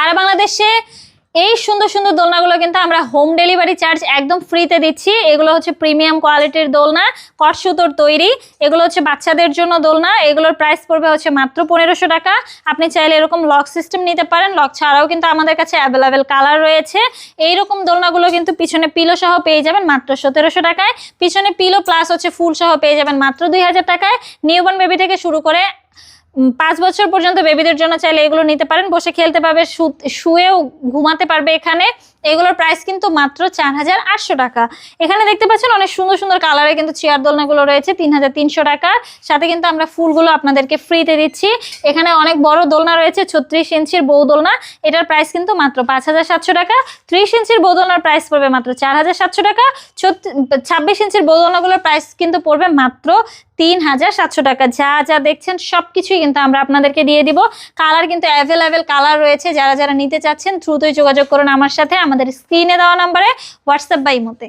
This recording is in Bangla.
সারা বাংলাদেশে এই সুন্দর সুন্দর দোলনাগুলো কিন্তু আমরা হোম ডেলিভারি চার্জ একদম ফ্রিতে দিচ্ছি। এগুলো হচ্ছে প্রিমিয়াম কোয়ালিটির দোলনা, কট সুতোর তৈরি। এগুলো হচ্ছে বাচ্চাদের জন্য দোলনা। এগুলোর প্রাইস পড়বে হচ্ছে মাত্র 1500 টাকা। আপনি চাইলে এরকম লক সিস্টেম নিতে পারেন, লক ছাড়াও কিন্তু আমাদের কাছে অ্যাভেলেবেল কালার রয়েছে। এইরকম দোলনাগুলো কিন্তু পিছনে পিলো সহ পেয়ে যাবেন মাত্র 1700 টাকায়। পিছনে পিলো প্লাস হচ্ছে ফুল সহ পেয়ে যাবেন মাত্র 2000 টাকায়। নিউবর্ন বেবি থেকে শুরু করে 5 বছর পর্যন্ত বেবিদের জন্য চাইলে এগুলো নিতে পারেন। বসে খেলতে পারবে, শুয়েও ঘুমাতে পারবে এখানে। এগুলোর প্রাইস কিন্তু মাত্র 4800 টাকা। এখানে দেখতে পাচ্ছেন অনেক সুন্দর সুন্দর কালারে কিন্তু চেয়ার দোলনাগুলো রয়েছে 3300 টাকা। সাথে কিন্তু আমরা ফুলগুলো আপনাদেরকে ফ্রিতে দিচ্ছি। এখানে অনেক বড় দোলনা রয়েছে 36 ইঞ্চির বউ দোলনা। এটার প্রাইস কিন্তু মাত্র 5700 টাকা। 30 ইঞ্চির বউ দোলনার প্রাইস পড়বে মাত্র 4700 টাকা। 26 ইঞ্চির বউ দোলনাগুলোর প্রাইস কিন্তু পড়বে মাত্র 3700 টাকা। যা যা দেখছেন সবকিছুই কিন্তু আমরা আপনাদেরকে দিয়ে দিব। কালার কিন্তু অ্যাভেলেবেল কালার রয়েছে। যারা যারা নিতে চাচ্ছেন দ্রুতই যোগাযোগ করুন আমার সাথে, আমাদের স্ক্রিনে দেওয়া নাম্বারে, হোয়াটসঅ্যাপ বা ইমোতে।